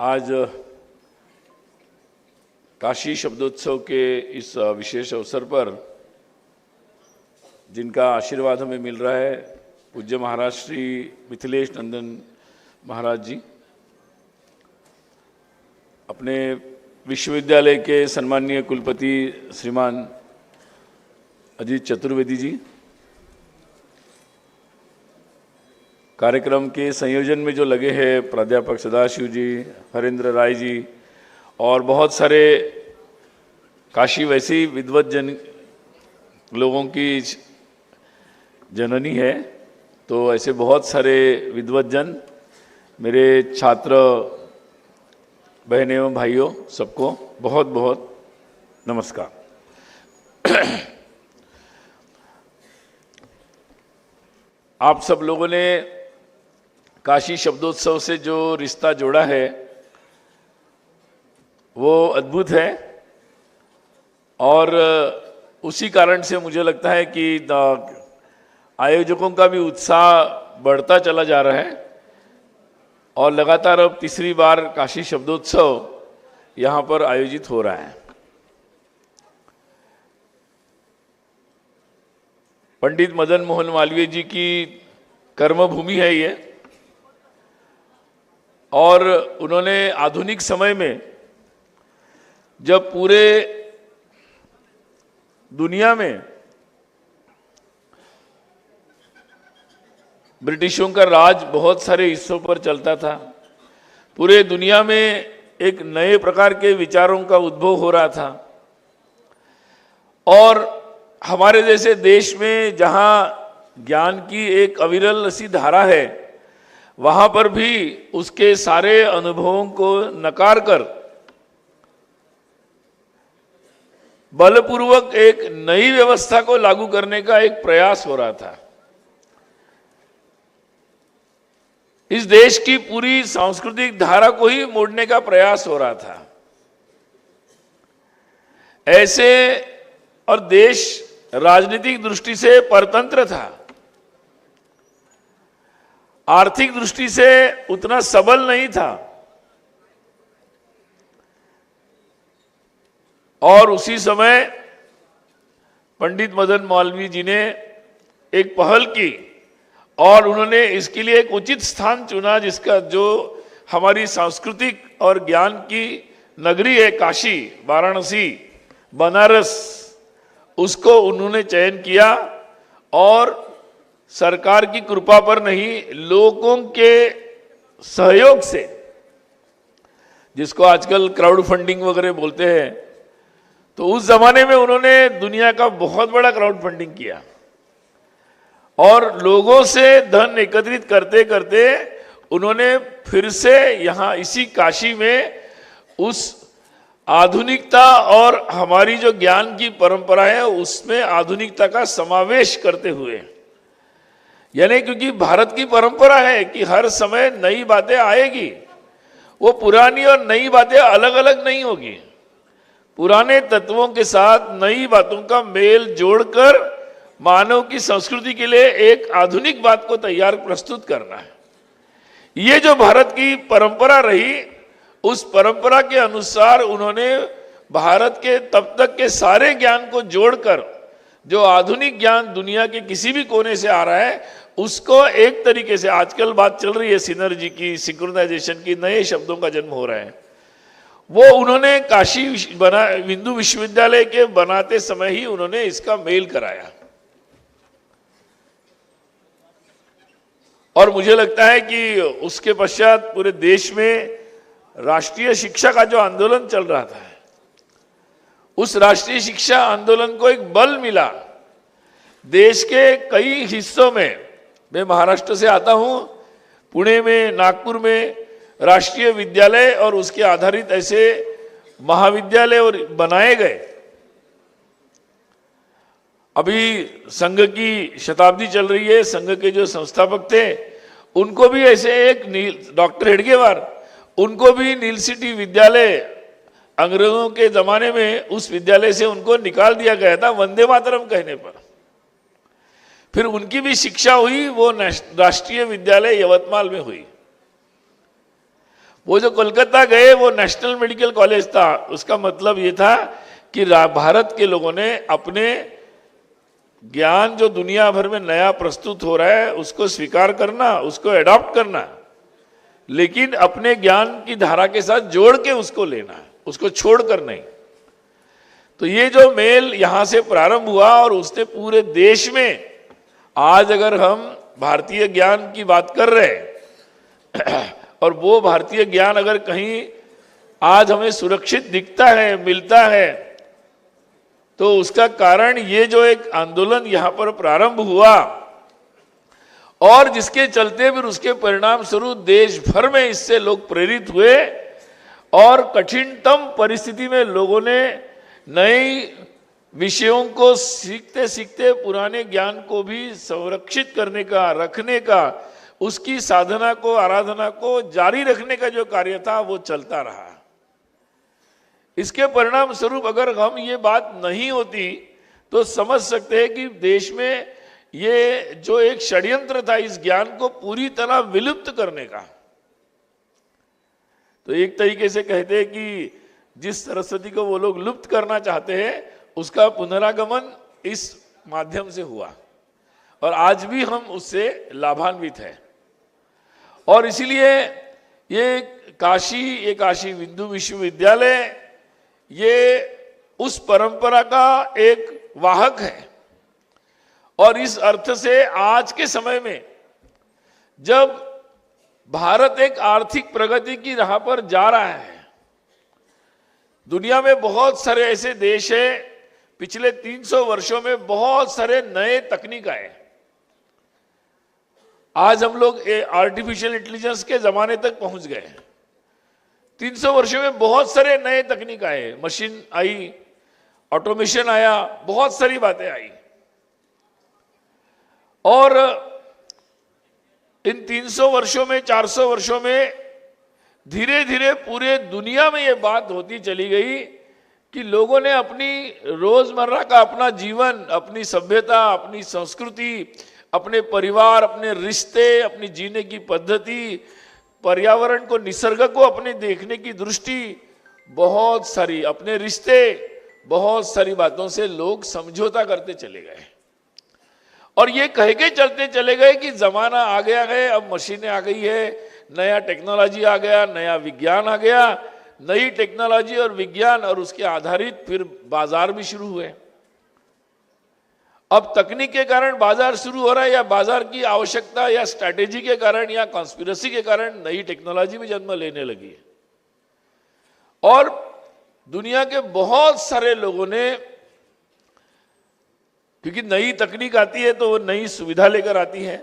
आज काशी शब्दोत्सव के इस विशेष अवसर पर जिनका आशीर्वाद हमें मिल रहा है, पूज्य महाराज श्री मिथिलेश नंदन महाराज जी, अपने विश्वविद्यालय के सम्माननीय कुलपति श्रीमान अजीत चतुर्वेदी जी, कार्यक्रम के संयोजन में जो लगे हैं प्राध्यापक सदाशिव जी, हरेंद्र राय जी और बहुत सारे काशी वैसी विद्वत जन लोगों की जननी है, तो ऐसे बहुत सारे विद्वत जन, मेरे छात्र बहनें एवं भाइयों, सबको बहुत बहुत नमस्कार। आप सब लोगों ने काशी शब्दोत्सव से जो रिश्ता जोड़ा है वो अद्भुत है और उसी कारण से मुझे लगता है कि आयोजकों का भी उत्साह बढ़ता चला जा रहा है और लगातार अब तीसरी बार काशी शब्दोत्सव यहाँ पर आयोजित हो रहा है। पंडित मदन मोहन मालवीय जी की कर्मभूमि है ये, और उन्होंने आधुनिक समय में जब पूरे दुनिया में ब्रिटिशों का राज बहुत सारे हिस्सों पर चलता था, पूरे दुनिया में एक नए प्रकार के विचारों का उद्भव हो रहा था, और हमारे जैसे देश में जहां ज्ञान की एक अविरल सी धारा है, वहां पर भी उसके सारे अनुभवों को नकार कर बलपूर्वक एक नई व्यवस्था को लागू करने का एक प्रयास हो रहा था। इस देश की पूरी सांस्कृतिक धारा को ही मोड़ने का प्रयास हो रहा था। ऐसे और देश राजनीतिक दृष्टि से परतंत्र था, आर्थिक दृष्टि से उतना सबल नहीं था, और उसी समय पंडित मदन मालवीय जी ने एक पहल की और उन्होंने इसके लिए एक उचित स्थान चुना, जिसका जो हमारी सांस्कृतिक और ज्ञान की नगरी है, काशी, वाराणसी, बनारस, उसको उन्होंने चयन किया और सरकार की कृपा पर नहीं, लोगों के सहयोग से, जिसको आजकल क्राउड फंडिंग वगैरह बोलते हैं, तो उस जमाने में उन्होंने दुनिया का बहुत बड़ा क्राउड फंडिंग किया और लोगों से धन एकत्रित करते करते उन्होंने फिर से यहाँ इसी काशी में उस आधुनिकता और हमारी जो ज्ञान की परंपरा है उसमें आधुनिकता का समावेश करते हुए, यानी क्योंकि भारत की परंपरा है कि हर समय नई बातें आएगी, वो पुरानी और नई बातें अलग अलग नहीं होगी। पुराने तत्वों के साथ नई बातों का मेल जोड़कर मानव की संस्कृति के लिए एक आधुनिक बात को तैयार प्रस्तुत करना है। ये जो भारत की परंपरा रही, उस परंपरा के अनुसार उन्होंने भारत के तब तक के सारे ज्ञान को जोड़कर, जो आधुनिक ज्ञान दुनिया के किसी भी कोने से आ रहा है, उसको एक तरीके से, आजकल बात चल रही है सिनर्जी की, सिंक्रोनाइजेशन की, नए शब्दों का जन्म हो रहा है, वो उन्होंने काशी हिंदू विश्वविद्यालय के बनाते समय ही उन्होंने इसका मेल कराया। और मुझे लगता है कि उसके पश्चात पूरे देश में राष्ट्रीय शिक्षा का जो आंदोलन चल रहा था, उस राष्ट्रीय शिक्षा आंदोलन को एक बल मिला। देश के कई हिस्सों में, मैं महाराष्ट्र से आता हूं, पुणे में, नागपुर में राष्ट्रीय विद्यालय और उसके आधारित ऐसे महाविद्यालय और बनाए गए। अभी संघ की शताब्दी चल रही है, संघ के जो संस्थापक थे उनको भी ऐसे एक डॉक्टर हेडगेवार, उनको भी नील सिटी विद्यालय, अंग्रेजों के जमाने में उस विद्यालय से उनको निकाल दिया गया था वंदे मातरम कहने पर। फिर उनकी भी शिक्षा हुई, वो राष्ट्रीय विद्यालय यवतमाल में हुई। वो जो कोलकाता गए वो नेशनल मेडिकल कॉलेज था, उसका मतलब ये था कि भारत के लोगों ने अपने ज्ञान जो दुनिया भर में नया प्रस्तुत हो रहा है उसको स्वीकार करना, उसको एडॉप्ट करना, लेकिन अपने ज्ञान की धारा के साथ जोड़ के उसको लेना, उसको छोड़कर नहीं। तो ये जो मेल यहां से प्रारंभ हुआ और उसने पूरे देश में, आज अगर हम भारतीय ज्ञान की बात कर रहे हैं और वो भारतीय ज्ञान अगर कहीं आज हमें सुरक्षित दिखता है, मिलता है, तो उसका कारण ये जो एक आंदोलन यहां पर प्रारंभ हुआ और जिसके चलते फिर उसके परिणाम स्वरूप देश भर में इससे लोग प्रेरित हुए और कठिनतम परिस्थिति में लोगों ने नई विषयों को सीखते सीखते पुराने ज्ञान को भी संरक्षित करने का, रखने का, उसकी साधना को, आराधना को जारी रखने का जो कार्य था वो चलता रहा। इसके परिणाम स्वरूप अगर हम ये बात नहीं होती तो समझ सकते हैं कि देश में ये जो एक षड्यंत्र था इस ज्ञान को पूरी तरह विलुप्त करने का, तो एक तरीके से कहते हैं कि जिस सरस्वती को वो लोग लुप्त करना चाहते हैं उसका पुनरागमन इस माध्यम से हुआ और आज भी हम उससे लाभान्वित हैं। और इसीलिए ये काशी हिंदू विश्वविद्यालय ये उस परंपरा का एक वाहक है। और इस अर्थ से आज के समय में जब भारत एक आर्थिक प्रगति की राह पर जा रहा है, दुनिया में बहुत सारे ऐसे देश हैं, पिछले 300 वर्षों में बहुत सारे नए तकनीक आए। आज हम लोग आर्टिफिशियल इंटेलिजेंस के जमाने तक पहुंच गए। 300 वर्षों में बहुत सारे नए तकनीक आए, मशीन आई, ऑटोमेशन आया, बहुत सारी बातें आई। और इन 300 वर्षों में, 400 वर्षों में धीरे धीरे पूरे दुनिया में ये बात होती चली गई कि लोगों ने अपनी रोजमर्रा का अपना जीवन, अपनी सभ्यता, अपनी संस्कृति, अपने परिवार, अपने रिश्ते, अपनी जीने की पद्धति, पर्यावरण को, निसर्ग को अपने देखने की दृष्टि, बहुत सारी अपने रिश्ते, बहुत सारी बातों से लोग समझौता करते चले गए और ये कह के चलते चले गए कि जमाना आ गया है, अब मशीनें आ गई है, नया टेक्नोलॉजी आ गया, नया विज्ञान आ गया, नई टेक्नोलॉजी और विज्ञान और उसके आधारित फिर बाजार भी शुरू हुए। अब तकनीक के कारण बाजार शुरू हो रहा है या बाजार की आवश्यकता या स्ट्रैटेजी के कारण या कॉन्स्पिरेसी के कारण नई टेक्नोलॉजी भी जन्म लेने लगी है। और दुनिया के बहुत सारे लोगों ने, क्योंकि नई तकनीक आती है तो वो नई सुविधा लेकर आती है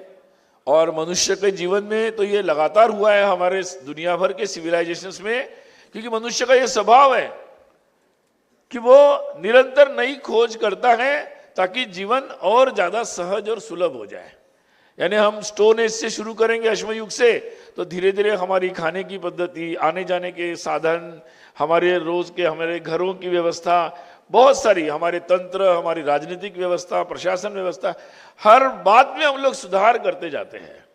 और मनुष्य के जीवन में तो ये लगातार हुआ है हमारे दुनिया भर के सिविलाइजेशंस में, क्योंकि मनुष्य का ये स्वभाव है कि वो निरंतर नई खोज करता है ताकि जीवन और ज्यादा सहज और सुलभ हो जाए। यानी हम स्टोन एज से शुरू करेंगे, अश्म युग से, तो धीरे धीरे हमारी खाने की पद्धति, आने जाने के साधन, हमारे रोज के हमारे घरों की व्यवस्था, बहुत सारी हमारे तंत्र, हमारी राजनीतिक व्यवस्था, प्रशासन व्यवस्था, हर बात में हम लोग सुधार करते जाते हैं।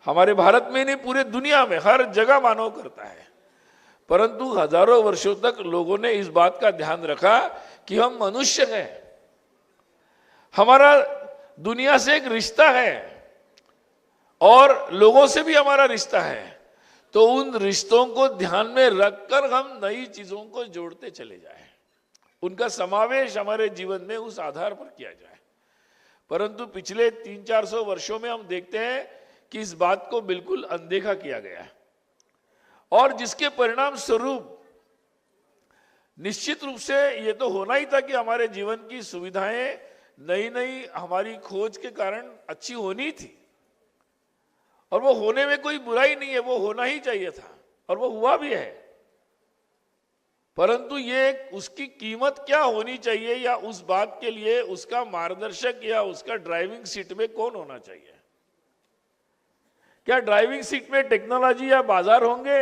हमारे भारत में नहीं, पूरे दुनिया में हर जगह मानव करता है। परंतु हजारों वर्षों तक लोगों ने इस बात का ध्यान रखा कि हम मनुष्य हैं, हमारा दुनिया से एक रिश्ता है और लोगों से भी हमारा रिश्ता है, तो उन रिश्तों को ध्यान में रखकर हम नई चीजों को जोड़ते चले जाएं, उनका समावेश हमारे जीवन में उस आधार पर किया जाए। परंतु पिछले 300-400 वर्षों में हम देखते हैं कि इस बात को बिल्कुल अनदेखा किया गया है और जिसके परिणाम स्वरूप निश्चित रूप से ये तो होना ही था कि हमारे जीवन की सुविधाएं नई नई हमारी खोज के कारण अच्छी होनी थी और वो होने में कोई बुराई नहीं है, वो होना ही चाहिए था और वो हुआ भी है। परंतु ये उसकी कीमत क्या होनी चाहिए या उस बात के लिए उसका मार्गदर्शक या उसका ड्राइविंग सीट में कौन होना चाहिए? क्या ड्राइविंग सीट में टेक्नोलॉजी या बाजार होंगे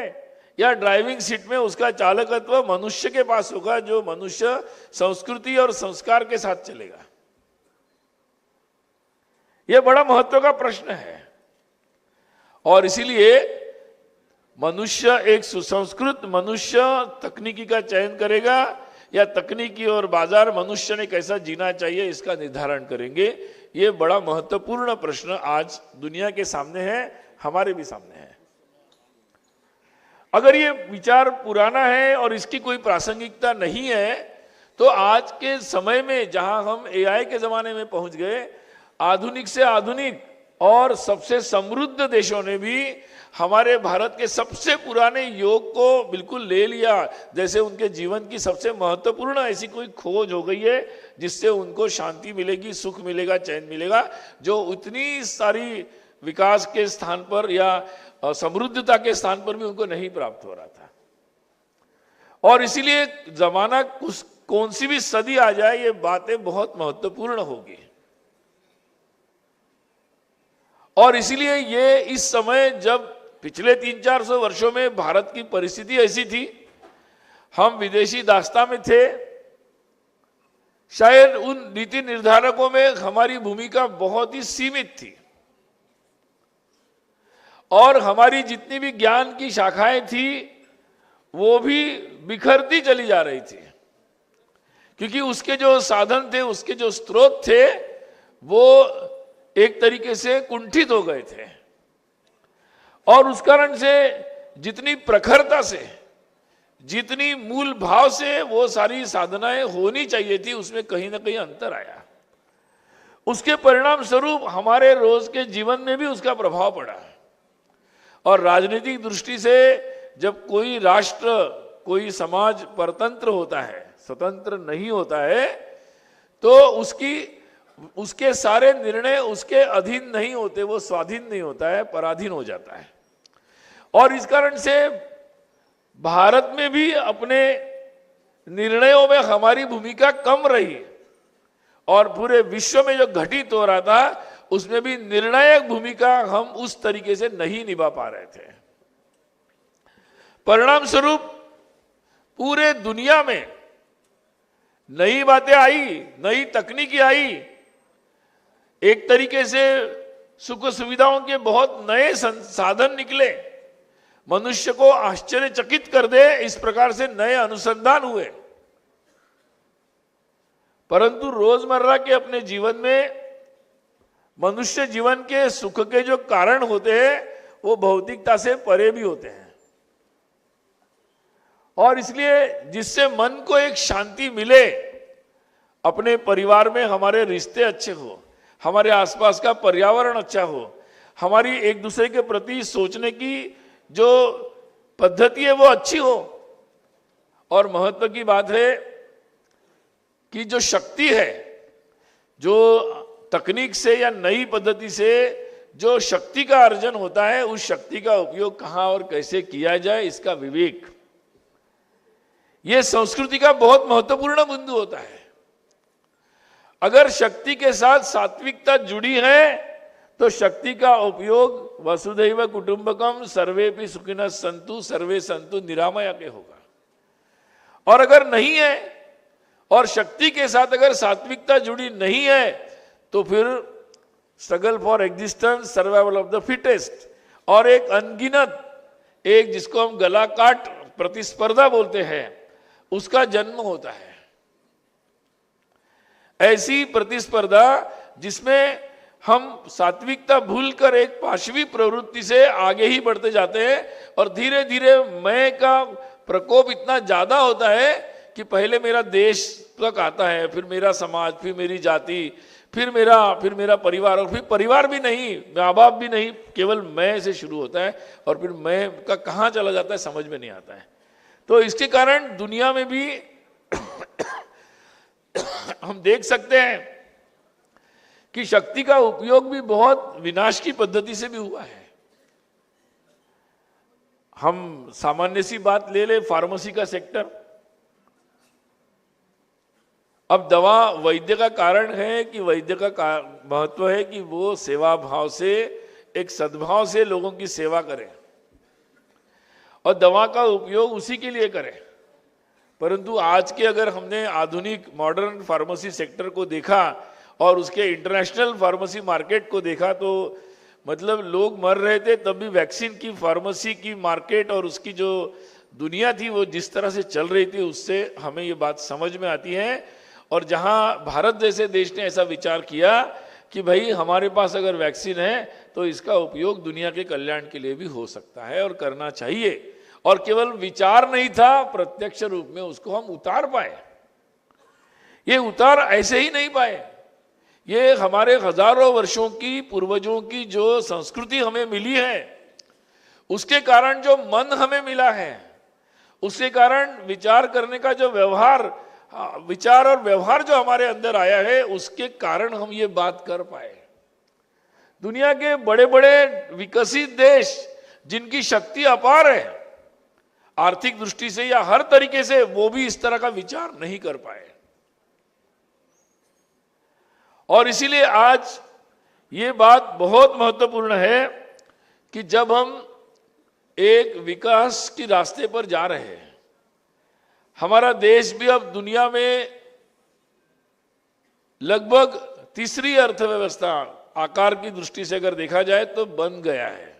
या ड्राइविंग सीट में उसका चालकत्व मनुष्य के पास होगा जो मनुष्य संस्कृति और संस्कार के साथ चलेगा? यह बड़ा महत्व का प्रश्न है और इसीलिए मनुष्य, एक सुसंस्कृत मनुष्य तकनीकी का चयन करेगा या तकनीकी और बाजार मनुष्य ने कैसा जीना चाहिए इसका निर्धारण करेंगे। ये बड़ा महत्वपूर्ण प्रश्न आज दुनिया के सामने है, हमारे भी सामने है। अगर ये विचार पुराना है और इसकी कोई प्रासंगिकता नहीं है तो आज के समय में जहां हम एआई के जमाने में पहुंच गए, आधुनिक से आधुनिक और सबसे समृद्ध देशों ने भी हमारे भारत के सबसे पुराने योग को बिल्कुल ले लिया, जैसे उनके जीवन की सबसे महत्वपूर्ण ऐसी कोई खोज हो गई है जिससे उनको शांति मिलेगी, सुख मिलेगा, चैन मिलेगा, जो उतनी सारी विकास के स्थान पर या समृद्धता के स्थान पर भी उनको नहीं प्राप्त हो रहा था। और इसीलिए जमाना कौन सी भी सदी आ जाए, ये बातें बहुत महत्वपूर्ण होगी। और इसीलिए ये इस समय, जब पिछले 300-400 वर्षों में भारत की परिस्थिति ऐसी थी, हम विदेशी दास्तां में थे, शायद उन नीति निर्धारकों में हमारी भूमिका बहुत ही सीमित थी और हमारी जितनी भी ज्ञान की शाखाएं थी वो भी बिखरती चली जा रही थी, क्योंकि उसके जो साधन थे, उसके जो स्रोत थे, वो एक तरीके से कुंठित हो गए थे। और उस कारण से जितनी प्रखरता से, जितनी मूल भाव से वो सारी साधनाएं होनी चाहिए थी, उसमें कहीं ना कहीं अंतर आया। उसके परिणाम स्वरूप हमारे रोज के जीवन में भी उसका प्रभाव पड़ा। और राजनीतिक दृष्टि से जब कोई राष्ट्र, कोई समाज परतंत्र होता है, स्वतंत्र नहीं होता है, तो उसके सारे निर्णय उसके अधीन नहीं होते, वो स्वाधीन नहीं होता है, पराधीन हो जाता है। और इस कारण से भारत में भी अपने निर्णयों में हमारी भूमिका कम रही और पूरे विश्व में जो घटित हो रहा था उसमें भी निर्णायक भूमिका हम उस तरीके से नहीं निभा पा रहे थे। परिणाम स्वरूप पूरे दुनिया में नई बातें आई, नई तकनीकी आई, एक तरीके से सुख सुविधाओं के बहुत नए साधन निकले, मनुष्य को आश्चर्यचकित कर दे इस प्रकार से नए अनुसंधान हुए। परंतु रोजमर्रा के अपने जीवन में मनुष्य जीवन के सुख के जो कारण होते हैं वो भौतिकता से परे भी होते हैं। और इसलिए जिससे मन को एक शांति मिले, अपने परिवार में हमारे रिश्ते अच्छे हो, हमारे आसपास का पर्यावरण अच्छा हो, हमारी एक दूसरे के प्रति सोचने की जो पद्धति है वो अच्छी हो। और महत्व की बात है कि जो शक्ति है, जो तकनीक से या नई पद्धति से जो शक्ति का अर्जन होता है, उस शक्ति का उपयोग कहां और कैसे किया जाए, इसका विवेक, यह संस्कृति का बहुत महत्वपूर्ण बिंदु होता है। अगर शक्ति के साथ सात्विकता जुड़ी है तो शक्ति का उपयोग वसुधैव कुटुंबकम सर्वेपि सुखिनः सन्तु सर्वे सन्तु निरामया के होगा। और अगर नहीं है और शक्ति के साथ अगर सात्विकता जुड़ी नहीं है तो फिर struggle for existence, survival of the fittest, और एक अनगिनत, एक जिसको हम गला काट प्रतिस्पर्धा बोलते हैं, उसका जन्म होता है। ऐसी प्रतिस्पर्धा जिसमें हम सात्विकता भूलकर एक पाशवी प्रवृत्ति से आगे ही बढ़ते जाते हैं और धीरे धीरे मैं का प्रकोप इतना ज्यादा होता है कि पहले मेरा देश तक आता है, फिर मेरा समाज, फिर मेरी जाति, फिर मेरा परिवार, और फिर परिवार भी नहीं, माँ बाप भी नहीं, केवल मैं से शुरू होता है और फिर मैं का कहाँ चला जाता है समझ में नहीं आता है। तो इसके कारण दुनिया में भी हम देख सकते हैं कि शक्ति का उपयोग भी बहुत विनाश की पद्धति से भी हुआ है। हम सामान्य सी बात ले ले, फार्मेसी का सेक्टर। अब दवा वैद्य का कारण है कि वैद्य का महत्व है कि वो सेवा भाव से, एक सद्भाव से लोगों की सेवा करे और दवा का उपयोग उसी के लिए करे। परंतु आज के अगर हमने आधुनिक मॉडर्न फार्मेसी सेक्टर को देखा और उसके इंटरनेशनल फार्मेसी मार्केट को देखा तो मतलब लोग मर रहे थे तब भी वैक्सीन की, फार्मेसी की मार्केट और उसकी जो दुनिया थी वो जिस तरह से चल रही थी, उससे हमें ये बात समझ में आती है। और जहां भारत जैसे देश ने ऐसा विचार किया कि भाई हमारे पास अगर वैक्सीन है तो इसका उपयोग दुनिया के कल्याण के लिए भी हो सकता है और करना चाहिए, और केवल विचार नहीं था, प्रत्यक्ष रूप में उसको हम उतार पाए। ये उतार ऐसे ही नहीं पाए, ये हमारे हजारों वर्षों की पूर्वजों की जो संस्कृति हमें मिली है, उसके कारण जो मन हमें मिला है, उसके कारण विचार करने का जो व्यवहार, विचार और व्यवहार जो हमारे अंदर आया है, उसके कारण हम ये बात कर पाए। दुनिया के बड़े बड़े विकसित देश जिनकी शक्ति अपार है आर्थिक दृष्टि से या हर तरीके से, वो भी इस तरह का विचार नहीं कर पाए। और इसीलिए आज ये बात बहुत महत्वपूर्ण है कि जब हम एक विकास के रास्ते पर जा रहे हैं, हमारा देश भी अब दुनिया में लगभग तीसरी अर्थव्यवस्था आकार की दृष्टि से अगर देखा जाए तो बन गया है,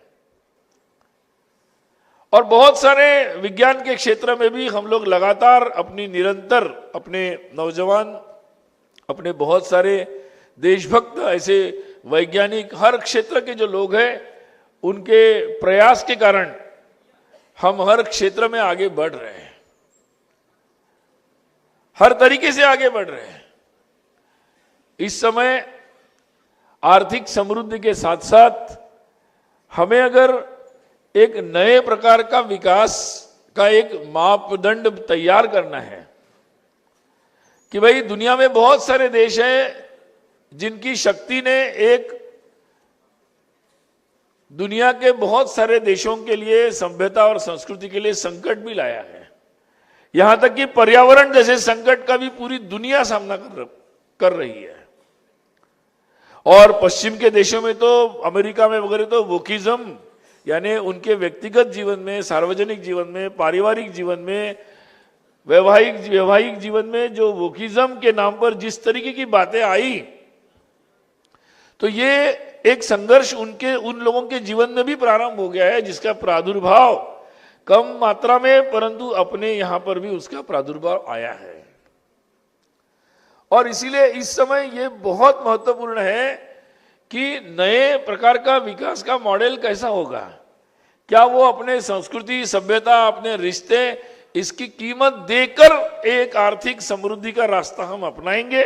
और बहुत सारे विज्ञान के क्षेत्र में भी हम लोग लगातार अपनी निरंतर, अपने नौजवान, अपने बहुत सारे देशभक्त ऐसे वैज्ञानिक, हर क्षेत्र के जो लोग हैं, उनके प्रयास के कारण हम हर क्षेत्र में आगे बढ़ रहे हैं, हर तरीके से आगे बढ़ रहे हैं। इस समय आर्थिक समृद्धि के साथ साथ हमें अगर एक नए प्रकार का विकास का एक मापदंड तैयार करना है कि भाई दुनिया में बहुत सारे देश हैं जिनकी शक्ति ने एक दुनिया के बहुत सारे देशों के लिए, सभ्यता और संस्कृति के लिए संकट भी लाया है। यहां तक कि पर्यावरण जैसे संकट का भी पूरी दुनिया सामना कर रही है। और पश्चिम के देशों में तो, अमेरिका में वगैरह तो वोकिज्म, यानी उनके व्यक्तिगत जीवन में, सार्वजनिक जीवन में, पारिवारिक जीवन में, वैवाहिक जीवन में जो वोकिज्म के नाम पर जिस तरीके की बातें आई, तो ये एक संघर्ष उन लोगों के जीवन में भी प्रारंभ हो गया है, जिसका प्रादुर्भाव कम मात्रा में, परंतु अपने यहां पर भी उसका प्रादुर्भाव आया है। और इसीलिए इस समय ये बहुत महत्वपूर्ण है कि नए प्रकार का विकास का मॉडल कैसा होगा। क्या वो अपने संस्कृति, सभ्यता, अपने रिश्ते, इसकी कीमत देकर एक आर्थिक समृद्धि का रास्ता हम अपनाएंगे,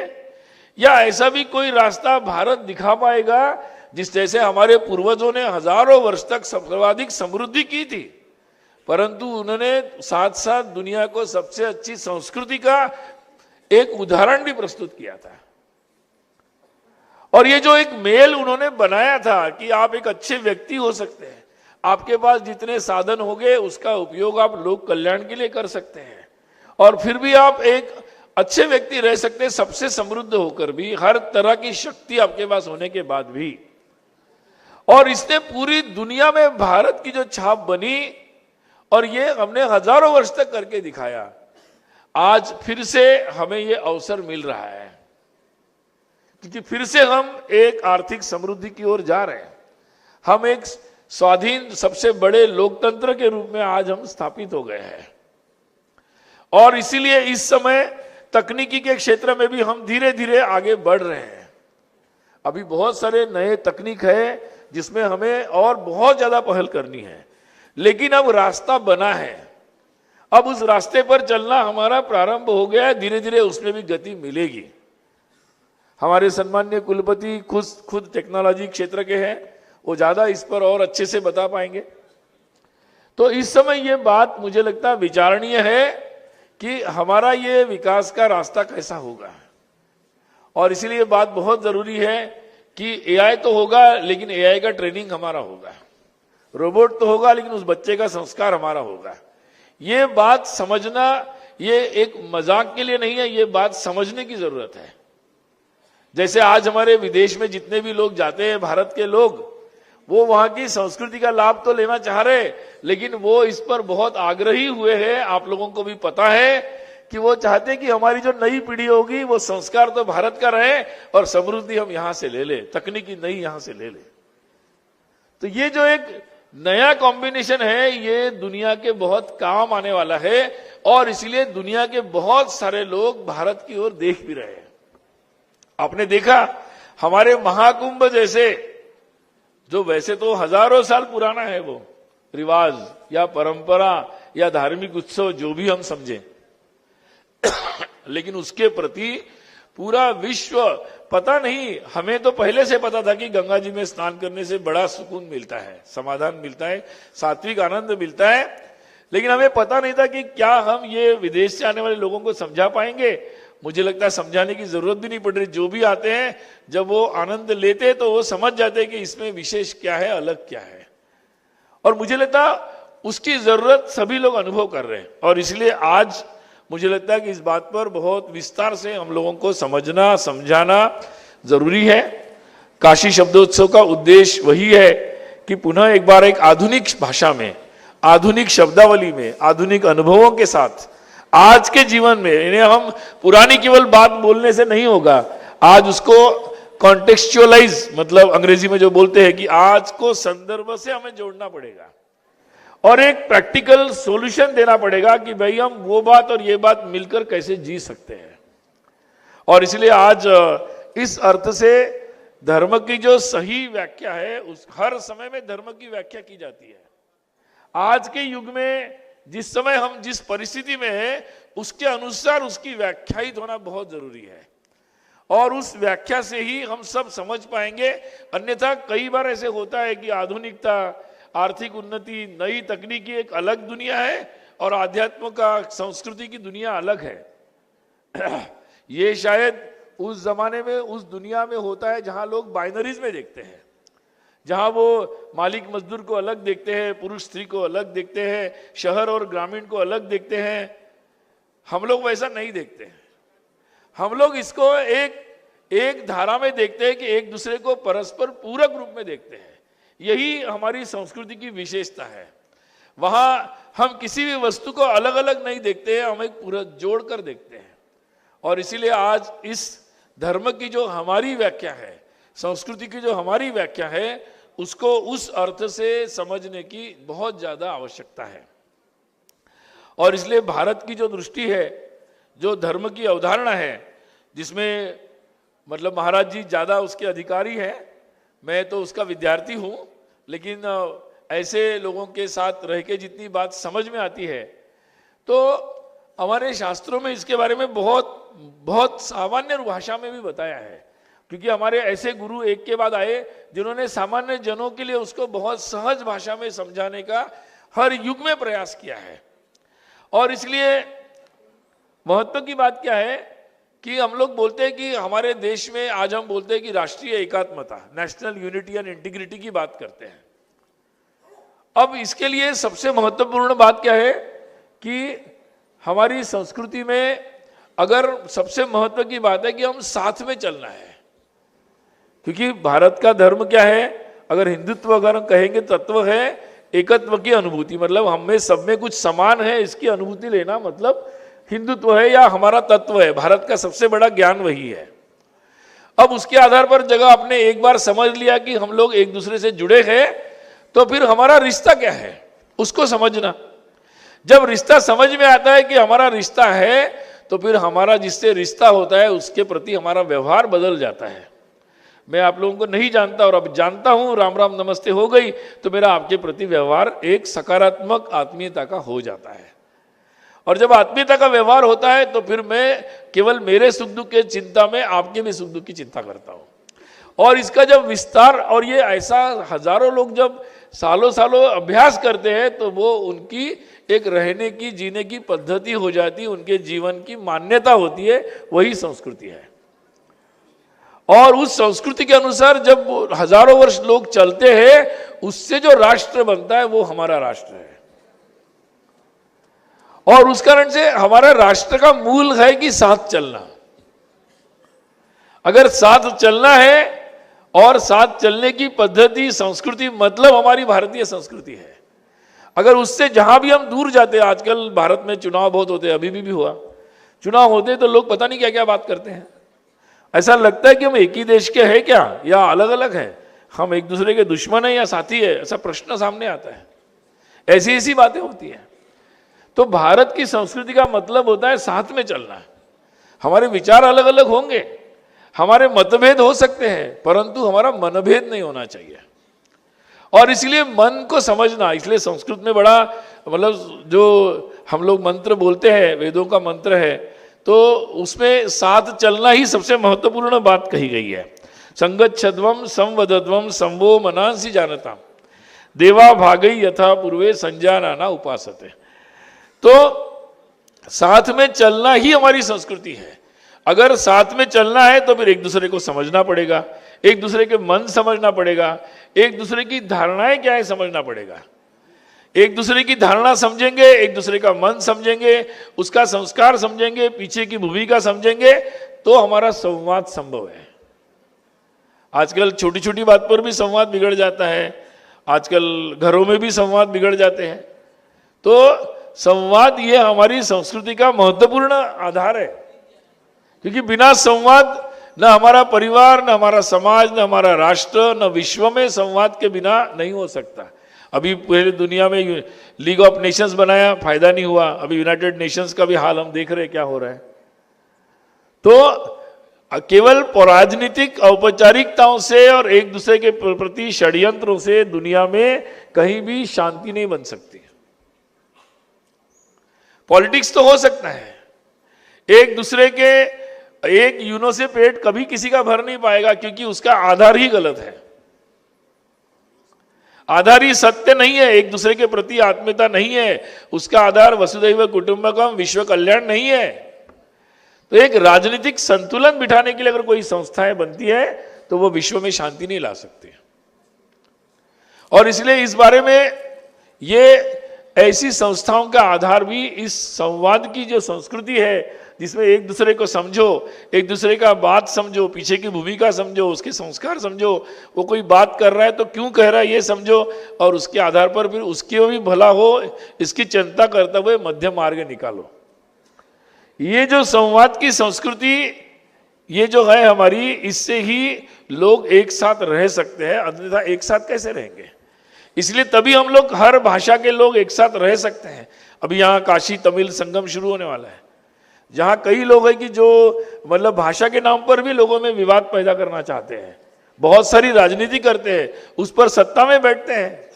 या ऐसा भी कोई रास्ता भारत दिखा पाएगा जिस जैसे हमारे पूर्वजों ने हजारों वर्ष तक सर्वाधिक समृद्धि की थी, परंतु उन्होंने साथ साथ दुनिया को सबसे अच्छी संस्कृति का एक उदाहरण भी प्रस्तुत किया था। और ये जो एक मेल उन्होंने बनाया था कि आप एक अच्छे व्यक्ति हो सकते हैं, आपके पास जितने साधन होंगे उसका उपयोग आप लोक कल्याण के लिए कर सकते हैं, और फिर भी आप एक अच्छे व्यक्ति रह सकते हैं, सबसे समृद्ध होकर भी, हर तरह की शक्ति आपके पास होने के बाद भी। और इसने पूरी दुनिया में भारत की जो छाप बनी, और ये हमने हजारों वर्ष तक करके दिखाया। आज फिर से हमें ये अवसर मिल रहा है, क्योंकि फिर से हम एक आर्थिक समृद्धि की ओर जा रहे हैं। हम एक स्वाधीन, सबसे बड़े लोकतंत्र के रूप में आज हम स्थापित हो गए हैं। और इसीलिए इस समय तकनीकी के क्षेत्र में भी हम धीरे धीरे आगे बढ़ रहे हैं। अभी बहुत सारे नए तकनीक है जिसमें हमें और बहुत ज्यादा पहल करनी है, लेकिन अब रास्ता बना है, अब उस रास्ते पर चलना हमारा प्रारंभ हो गया है। धीरे धीरे उसमें भी गति मिलेगी। हमारे सम्माननीय कुलपति खुद टेक्नोलॉजी क्षेत्र के हैं, वो ज्यादा इस पर और अच्छे से बता पाएंगे। तो इस समय ये बात मुझे लगता है विचारणीय है कि हमारा ये विकास का रास्ता कैसा होगा। और इसीलिए बात बहुत जरूरी है कि एआई तो होगा, लेकिन एआई का ट्रेनिंग हमारा होगा, रोबोट तो होगा, लेकिन उस बच्चे का संस्कार हमारा होगा। ये बात समझना, ये एक मजाक के लिए नहीं है, ये बात समझने की जरूरत है। जैसे आज हमारे विदेश में जितने भी लोग जाते हैं, भारत के लोग, वो वहां की संस्कृति का लाभ तो लेना चाह रहे, लेकिन वो इस पर बहुत आग्रही हुए हैं। आप लोगों को भी पता है कि वो चाहते कि हमारी जो नई पीढ़ी होगी वो संस्कार तो भारत का रहे और समृद्धि हम यहां से ले ले, तकनीकी नई यहां से ले ले। तो ये जो एक नया कॉम्बिनेशन है ये दुनिया के बहुत काम आने वाला है और इसलिए दुनिया के बहुत सारे लोग भारत की ओर देख भी रहे हैं। आपने देखा हमारे महाकुंभ जैसे, जो वैसे तो हजारों साल पुराना है वो रिवाज या परंपरा या धार्मिक उत्सव जो भी हम समझें, लेकिन उसके प्रति पूरा विश्व, पता नहीं, हमें तो पहले से पता था कि गंगा जी में स्नान करने से बड़ा सुकून मिलता है, समाधान मिलता है, सात्विक आनंद मिलता है, लेकिन हमें पता नहीं था कि क्या हम ये विदेश से आने वाले लोगों को समझा पाएंगे। मुझे लगता है समझाने की जरूरत भी नहीं पड़ रही, जो भी आते हैं जब वो आनंद लेते हैं तो वो समझ जाते हैं कि इसमें विशेष क्या है, अलग क्या है। और मुझे लगता उसकी जरूरत सभी लोग अनुभव कर रहे हैं और इसलिए आज मुझे लगता है कि इस बात पर बहुत विस्तार से हम लोगों को समझना समझाना जरूरी है। काशी शब्दोत्सव का उद्देश्य वही है कि पुनः एक बार एक आधुनिक भाषा में, आधुनिक शब्दावली में, आधुनिक अनुभवों के साथ आज के जीवन में, इन्हें हम पुरानी केवल बात बोलने से नहीं होगा, आज उसको कॉन्टेक्सचुअलाइज, मतलब अंग्रेजी में जो बोलते हैं कि आज को संदर्भ से हमें जोड़ना पड़ेगा और एक प्रैक्टिकल सॉल्यूशन देना पड़ेगा कि भाई हम वो बात और ये बात मिलकर कैसे जी सकते हैं। और इसलिए आज इस अर्थ से धर्म की जो सही व्याख्या है, उस हर समय में धर्म की व्याख्या की जाती है। आज के युग में जिस समय हम जिस परिस्थिति में है उसके अनुसार उसकी व्याख्यायित होना बहुत जरूरी है और उस व्याख्या से ही हम सब समझ पाएंगे। अन्यथा कई बार ऐसे होता है कि आधुनिकता, आर्थिक उन्नति, नई तकनीकी एक अलग दुनिया है और आध्यात्म का, संस्कृति की दुनिया अलग है। ये शायद उस जमाने में, उस दुनिया में होता है जहां लोग बाइनरीज में देखते हैं, जहां वो मालिक मजदूर को अलग देखते हैं, पुरुष स्त्री को अलग देखते हैं, शहर और ग्रामीण को अलग देखते हैं। हम लोग वैसा नहीं देखते हैं। हम लोग इसको एक धारा में देखते हैं कि एक दूसरे को परस्पर पूरक रूप में देखते हैं। यही हमारी संस्कृति की विशेषता है। वहां हम किसी भी वस्तु को अलग अलग नहीं देखते हैं, हम एक पूरा जोड़कर देखते हैं। और इसीलिए आज इस धर्म की जो हमारी व्याख्या है, संस्कृति की जो हमारी व्याख्या है, उसको उस अर्थ से समझने की बहुत ज्यादा आवश्यकता है। और इसलिए भारत की जो दृष्टि है, जो धर्म की अवधारणा है, जिसमें मतलब महाराज जी ज्यादा उसके अधिकारी हैं, मैं तो उसका विद्यार्थी हूं, लेकिन ऐसे लोगों के साथ रह के जितनी बात समझ में आती है, तो हमारे शास्त्रों में इसके बारे में बहुत सामान्य भाषा में भी बताया है। क्योंकि हमारे ऐसे गुरु एक के बाद आए जिन्होंने सामान्य जनों के लिए उसको बहुत सहज भाषा में समझाने का हर युग में प्रयास किया है। और इसलिए महत्व की बात क्या है कि हम लोग बोलते हैं कि हमारे देश में आज हम बोलते हैं कि राष्ट्रीय एकात्मता, नेशनल यूनिटी एंड इंटीग्रिटी की बात करते हैं। अब इसके लिए सबसे महत्वपूर्ण बात क्या है कि हमारी संस्कृति में अगर सबसे महत्व की बात है कि हम साथ में चलना है। क्योंकि भारत का धर्म क्या है, अगर हिंदुत्व अगर हम कहेंगे, तत्व है एकत्व की अनुभूति, मतलब हम में सब में कुछ समान है इसकी अनुभूति लेना, मतलब हिंदुत्व है या हमारा तत्व है। भारत का सबसे बड़ा ज्ञान वही है। अब उसके आधार पर जगह आपने एक बार समझ लिया कि हम लोग एक दूसरे से जुड़े हैं, तो फिर हमारा रिश्ता क्या है उसको समझना। जब रिश्ता समझ में आता है कि हमारा रिश्ता है, तो फिर हमारा जिससे रिश्ता होता है उसके प्रति हमारा व्यवहार बदल जाता है। मैं आप लोगों को नहीं जानता और अब जानता हूं, राम राम नमस्ते हो गई, तो मेरा आपके प्रति व्यवहार एक सकारात्मक आत्मीयता का हो जाता है। और जब आत्मीयता का व्यवहार होता है तो फिर मैं केवल मेरे सुख दुख के चिंता में आपके भी सुख दुख की चिंता करता हूं। और इसका जब विस्तार, और ये ऐसा हजारों लोग जब सालों सालों अभ्यास करते हैं, तो वो उनकी एक रहने की, जीने की पद्धति हो जाती है, उनके जीवन की मान्यता होती है, वही संस्कृति है। और उस संस्कृति के अनुसार जब हजारों वर्ष लोग चलते हैं, उससे जो राष्ट्र बनता है वो हमारा राष्ट्र है। और उस कारण से हमारा राष्ट्र का मूल है कि साथ चलना। अगर साथ चलना है, और साथ चलने की पद्धति, संस्कृति, मतलब हमारी भारतीय संस्कृति है। अगर उससे जहां भी हम दूर जाते हैं, आजकल भारत में चुनाव बहुत होते हैं, अभी भी हुआ चुनाव होते तो लोग पता नहीं क्या क्या बात करते हैं। ऐसा लगता है कि हम एक ही देश के हैं क्या, या अलग अलग हैं। हम एक दूसरे के दुश्मन है या साथी है, ऐसा प्रश्न सामने आता है। ऐसी ऐसी बातें होती हैं। तो भारत की संस्कृति का मतलब होता है साथ में चलना। हमारे विचार अलग अलग होंगे, हमारे मतभेद हो सकते हैं, परंतु हमारा मनभेद नहीं होना चाहिए। और इसलिए मन को समझना, इसलिए संस्कृत में बड़ा मतलब जो हम लोग मंत्र बोलते हैं, वेदों का मंत्र है, तो उसमें साथ चलना ही सबसे महत्वपूर्ण बात कही गई है। संगच्छध्वम संवदध्वम संवो मनांसी जानता देवा भागई यथा पूर्वे संजानाना उपासते। तो साथ में चलना ही हमारी संस्कृति है। अगर साथ में चलना है तो फिर एक दूसरे को समझना पड़ेगा, एक दूसरे के मन समझना पड़ेगा, एक दूसरे की धारणाएं क्या है समझना पड़ेगा। एक दूसरे की धारणा समझेंगे, एक दूसरे का मन समझेंगे, उसका संस्कार समझेंगे, पीछे की भूमिका समझेंगे, तो हमारा संवाद संभव है। आजकल छोटी छोटी बात पर भी संवाद बिगड़ जाता है, आजकल घरों में भी संवाद बिगड़ जाते हैं। तो संवाद ये हमारी संस्कृति का महत्वपूर्ण आधार है, क्योंकि बिना संवाद न हमारा परिवार, न हमारा समाज, न हमारा राष्ट्र, न विश्व में संवाद के बिना नहीं हो सकता। अभी पूरी दुनिया में लीग ऑफ नेशंस बनाया, फायदा नहीं हुआ। अभी यूनाइटेड नेशंस का भी हाल हम देख रहे हैं क्या हो रहा है। तो केवल राजनीतिक औपचारिकताओं से और एक दूसरे के प्रति षड्यंत्रों से दुनिया में कहीं भी शांति नहीं बन सकती। पॉलिटिक्स तो हो सकता है, एक दूसरे के एक यूनो से पेट कभी किसी का भर नहीं पाएगा, क्योंकि उसका आधार ही गलत है, आधार ही सत्य नहीं है, एक दूसरे के प्रति आत्मीयता नहीं है, उसका आधार वसुधैव कुटुंबकम विश्व कल्याण नहीं है। तो एक राजनीतिक संतुलन बिठाने के लिए अगर कोई संस्थाएं बनती है तो वो विश्व में शांति नहीं ला सकती। और इसलिए इस बारे में ये ऐसी संस्थाओं का आधार भी इस संवाद की जो संस्कृति है, जिसमें एक दूसरे को समझो, एक दूसरे का बात समझो, पीछे की भूमिका समझो, उसके संस्कार समझो, वो कोई बात कर रहा है तो क्यों कह रहा है ये समझो, और उसके आधार पर फिर उसके भी भला हो इसकी चिंता करते हुए मध्यम मार्ग निकालो। ये जो संवाद की संस्कृति ये जो है हमारी, इससे ही लोग एक साथ रह सकते हैं, अन्यथा एक साथ कैसे रहेंगे। इसलिए तभी हम लोग हर भाषा के लोग एक साथ रह सकते हैं। अभी यहाँ काशी तमिल संगम शुरू होने वाला है, जहाँ कई लोग हैं कि जो मतलब भाषा के नाम पर भी लोगों में विवाद पैदा करना चाहते हैं, बहुत सारी राजनीति करते हैं, उस पर सत्ता में बैठते हैं,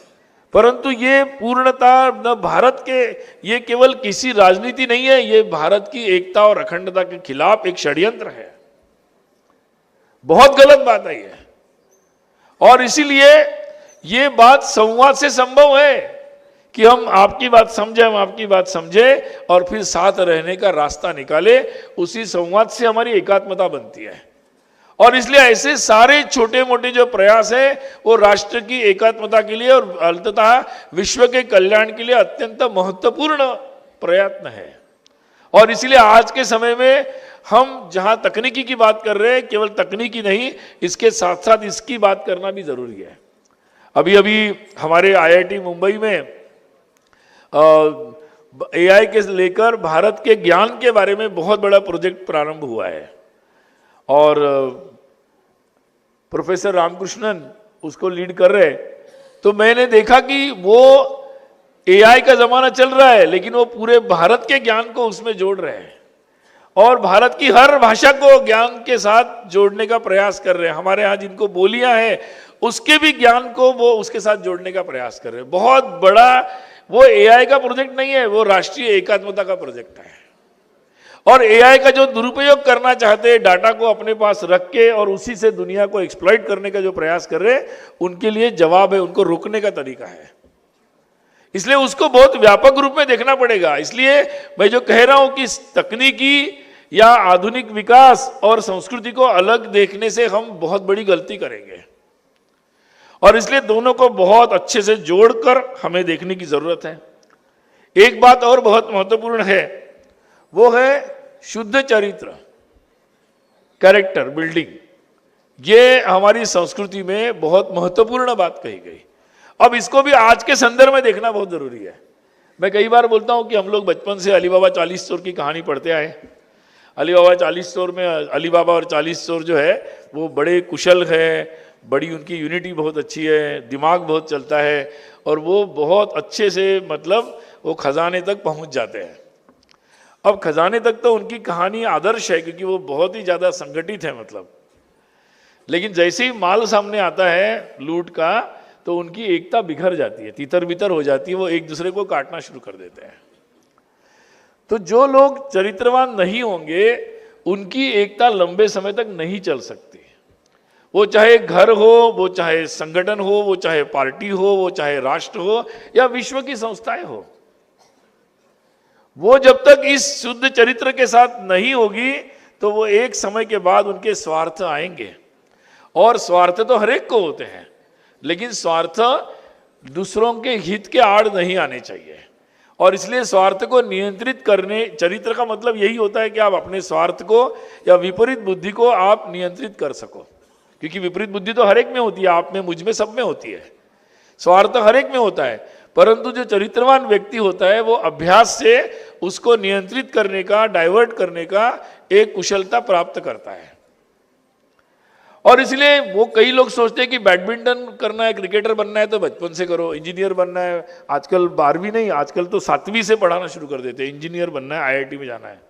परंतु ये पूर्णता न भारत के, ये केवल किसी राजनीति नहीं है, ये भारत की एकता और अखंडता के खिलाफ एक षड्यंत्र है। बहुत गलत बात है ये। और इसीलिए ये बात संवाद से संभव है कि हम आपकी बात समझे, हम आपकी बात समझे और फिर साथ रहने का रास्ता निकाले। उसी संवाद से हमारी एकात्मता बनती है। और इसलिए ऐसे सारे छोटे मोटे जो प्रयास है वो राष्ट्र की एकात्मता के लिए और अंततः विश्व के कल्याण के लिए अत्यंत महत्वपूर्ण प्रयत्न है। और इसलिए आज के समय में हम जहां तकनीकी की बात कर रहे हैं, केवल तकनीकी नहीं, इसके साथ साथ इसकी बात करना भी जरूरी है। अभी अभी हमारे IIT मुंबई में AI के लेकर भारत के ज्ञान के बारे में बहुत बड़ा प्रोजेक्ट प्रारंभ हुआ है, और प्रोफेसर रामकृष्णन उसको लीड कर रहे। तो मैंने देखा कि वो AI का जमाना चल रहा है, लेकिन वो पूरे भारत के ज्ञान को उसमें जोड़ रहे हैं और भारत की हर भाषा को ज्ञान के साथ जोड़ने का प्रयास कर रहे हैं। हमारे यहाँ जिनको बोलियां हैं उसके भी ज्ञान को वो उसके साथ जोड़ने का प्रयास कर रहे हैं। बहुत बड़ा वो AI का प्रोजेक्ट नहीं है, वो राष्ट्रीय एकात्मता का प्रोजेक्ट है। और AI का जो दुरुपयोग करना चाहते हैं, डाटा को अपने पास रख के और उसी से दुनिया को एक्सप्लॉइट करने का जो प्रयास कर रहे हैं, उनके लिए जवाब है, उनको रोकने का तरीका है। इसलिए उसको बहुत व्यापक रूप में देखना पड़ेगा। इसलिए मैं जो कह रहा हूं कि तकनीकी या आधुनिक विकास और संस्कृति को अलग देखने से हम बहुत बड़ी गलती करेंगे, और इसलिए दोनों को बहुत अच्छे से जोड़कर हमें देखने की जरूरत है। एक बात और बहुत महत्वपूर्ण है, वो है शुद्ध चरित्र, कैरेक्टर बिल्डिंग। ये हमारी संस्कृति में बहुत महत्वपूर्ण बात कही गई। अब इसको भी आज के संदर्भ में देखना बहुत जरूरी है। मैं कई बार बोलता हूं कि हम लोग बचपन से अली बाबा 40 चोर की कहानी पढ़ते आए। अली बाबा 40 चोर में अली बाबा और 40 चोर जो है वो बड़े कुशल है, बड़ी उनकी यूनिटी बहुत अच्छी है, दिमाग बहुत चलता है और वो बहुत अच्छे से मतलब वो खजाने तक पहुंच जाते हैं। अब खजाने तक तो उनकी कहानी आदर्श है क्योंकि वो बहुत ही ज़्यादा संगठित है मतलब, लेकिन जैसे ही माल सामने आता है लूट का तो उनकी एकता बिखर जाती है, तितर बितर हो जाती है, वो एक दूसरे को काटना शुरू कर देते हैं। तो जो लोग चरित्रवान नहीं होंगे उनकी एकता लंबे समय तक नहीं चल सकती। वो चाहे घर हो, वो चाहे संगठन हो, वो चाहे पार्टी हो, वो चाहे राष्ट्र हो या विश्व की संस्थाएं हो, वो जब तक इस शुद्ध चरित्र के साथ नहीं होगी तो वो एक समय के बाद उनके स्वार्थ आएंगे। और स्वार्थ तो हर एक को होते हैं, लेकिन स्वार्थ दूसरों के हित के आड़ नहीं आने चाहिए। और इसलिए स्वार्थ को नियंत्रित करने, चरित्र का मतलब यही होता है कि आप अपने स्वार्थ को या विपरीत बुद्धि को आप नियंत्रित कर सको, क्योंकि विपरीत बुद्धि तो हर एक में होती है, आप में, मुझ में, सब में होती है। स्वार्थ हर एक में होता है, परंतु जो चरित्रवान व्यक्ति होता है वो अभ्यास से उसको नियंत्रित करने का, डाइवर्ट करने का एक कुशलता प्राप्त करता है। और इसलिए वो कई लोग सोचते हैं कि बैडमिंटन करना है, क्रिकेटर बनना है तो बचपन से करो, इंजीनियर बनना है, आजकल 12वीं नहीं, आजकल तो 7वीं से पढ़ाना शुरू कर देते हैं, इंजीनियर बनना है, आईआईटी में जाना है।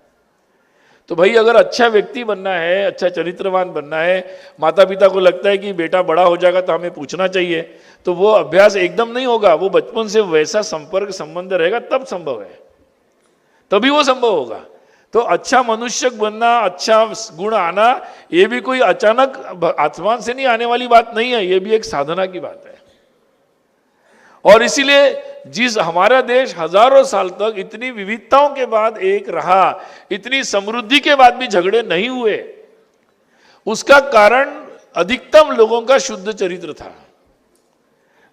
तो भाई अगर अच्छा व्यक्ति बनना है, अच्छा चरित्रवान बनना है, माता पिता को लगता है कि बेटा बड़ा हो जाएगा तो हमें पूछना चाहिए, तो वो अभ्यास एकदम नहीं होगा, वो बचपन से वैसा संपर्क संबंध रहेगा तब संभव है, तभी वो संभव होगा। तो अच्छा मनुष्य बनना, अच्छा गुण आना, ये भी कोई अचानक आसमान से नहीं आने वाली बात नहीं है, ये भी एक साधना की बात है। और इसीलिए जिस हमारा देश हजारों साल तक इतनी विविधताओं के बाद एक रहा, इतनी समृद्धि के बाद भी झगड़े नहीं हुए, उसका कारण अधिकतम लोगों का शुद्ध चरित्र था।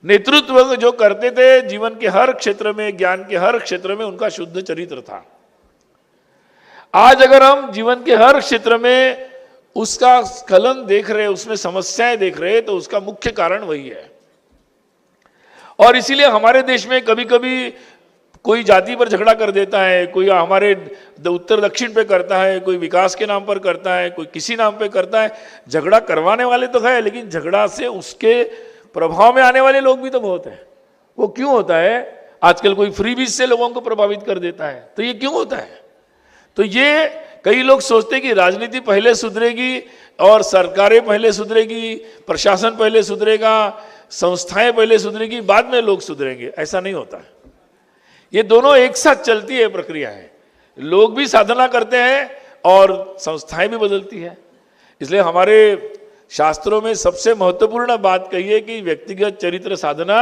नेतृत्व जो करते थे जीवन के हर क्षेत्र में, ज्ञान के हर क्षेत्र में, उनका शुद्ध चरित्र था। आज अगर हम जीवन के हर क्षेत्र में उसका स्खलन देख रहे, उसमें समस्याएं देख रहे, तो उसका मुख्य कारण वही है। और इसीलिए हमारे देश में कभी कभी कोई जाति पर झगड़ा कर देता है, कोई हमारे उत्तर दक्षिण पे करता है, कोई विकास के नाम पर करता है, कोई किसी नाम पे करता है। झगड़ा करवाने वाले तो है, लेकिन झगड़ा से उसके प्रभाव में आने वाले लोग भी तो बहुत हैं। वो क्यों होता है? आजकल कोई फ्री बीज से लोगों को प्रभावित कर देता है, तो ये क्यों होता है? तो ये कई लोग सोचते हैं कि राजनीति पहले सुधरेगी और सरकारें पहले सुधरेगी, प्रशासन पहले सुधरेगा, संस्थाएं पहले सुधरेगी, बाद में लोग सुधरेंगे। ऐसा नहीं होता है। ये दोनों एक साथ चलती है प्रक्रिया है। लोग भी साधना करते हैं और संस्थाएं भी बदलती है। इसलिए हमारे शास्त्रों में सबसे महत्वपूर्ण बात कही है कि व्यक्तिगत चरित्र साधना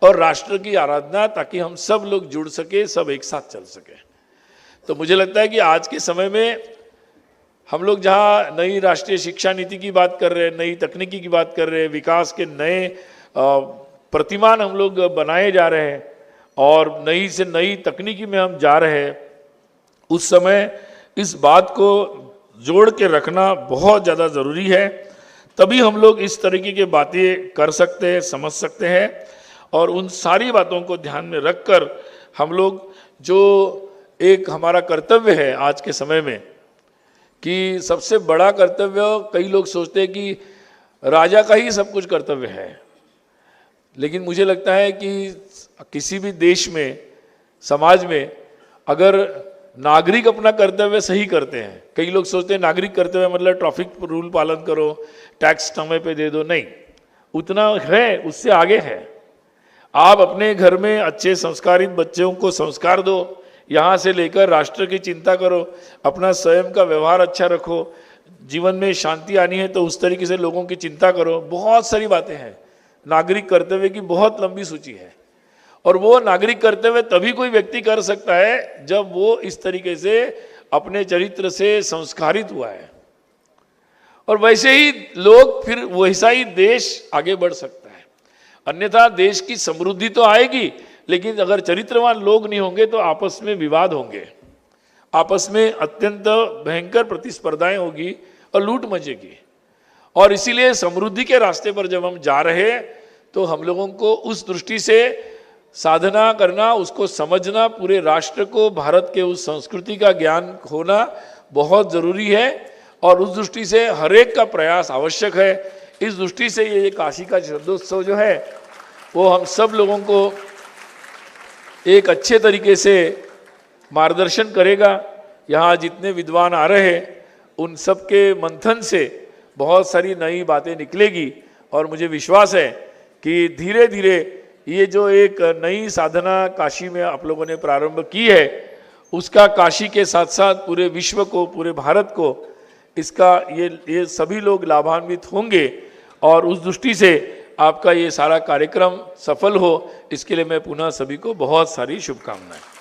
और राष्ट्र की आराधना, ताकि हम सब लोग जुड़ सके, सब एक साथ चल सके। तो मुझे लगता है कि आज के समय में हम लोग जहाँ नई राष्ट्रीय शिक्षा नीति की बात कर रहे हैं, नई तकनीकी की बात कर रहे हैं, विकास के नए प्रतिमान हम लोग बनाए जा रहे हैं और नई से नई तकनीकी में हम जा रहे हैं, उस समय इस बात को जोड़ के रखना बहुत ज़्यादा ज़रूरी है। तभी हम लोग इस तरीके की बातें कर सकते हैं, समझ सकते हैं। और उन सारी बातों को ध्यान में रखकर हम लोग, जो एक हमारा कर्तव्य है आज के समय में, कि सबसे बड़ा कर्तव्य, कई लोग सोचते हैं कि राजा का ही सब कुछ कर्तव्य है, लेकिन मुझे लगता है कि किसी भी देश में, समाज में, अगर नागरिक अपना कर्तव्य सही करते हैं, कई लोग सोचते हैं नागरिक कर्तव्य मतलब ट्रैफिक रूल पालन करो, टैक्स समय पे दे दो, नहीं, उतना है, उससे आगे है। आप अपने घर में अच्छे संस्कारित बच्चों को संस्कार दो, यहाँ से लेकर राष्ट्र की चिंता करो, अपना स्वयं का व्यवहार अच्छा रखो, जीवन में शांति आनी है तो उस तरीके से लोगों की चिंता करो। बहुत सारी बातें हैं, नागरिक कर्तव्य की बहुत लंबी सूची है। और वो नागरिक कर्तव्य तभी कोई व्यक्ति कर सकता है जब वो इस तरीके से अपने चरित्र से संस्कारित हुआ है, और वैसे ही लोग, फिर वैसा ही देश आगे बढ़ सकता है। अन्यथा देश की समृद्धि तो आएगी, लेकिन अगर चरित्रवान लोग नहीं होंगे तो आपस में विवाद होंगे, आपस में अत्यंत भयंकर प्रतिस्पर्धाएं होगी और लूट मचेगी। और इसीलिए समृद्धि के रास्ते पर जब हम जा रहे हैं तो हम लोगों को उस दृष्टि से साधना करना, उसको समझना, पूरे राष्ट्र को भारत के उस संस्कृति का ज्ञान होना बहुत ज़रूरी है। और उस दृष्टि से हर एक का प्रयास आवश्यक है। इस दृष्टि से ये काशी का शरदोत्सव जो है वो हम सब लोगों को एक अच्छे तरीके से मार्गदर्शन करेगा। यहाँ जितने विद्वान आ रहे हैं उन सब के मंथन से बहुत सारी नई बातें निकलेगी और मुझे विश्वास है कि धीरे धीरे ये जो एक नई साधना काशी में आप लोगों ने प्रारंभ की है उसका काशी के साथ साथ पूरे विश्व को, पूरे भारत को इसका ये सभी लोग लाभान्वित होंगे और उस दृष्टि से आपका ये सारा कार्यक्रम सफल हो, इसके लिए मैं पुनः सभी को बहुत सारी शुभकामनाएं।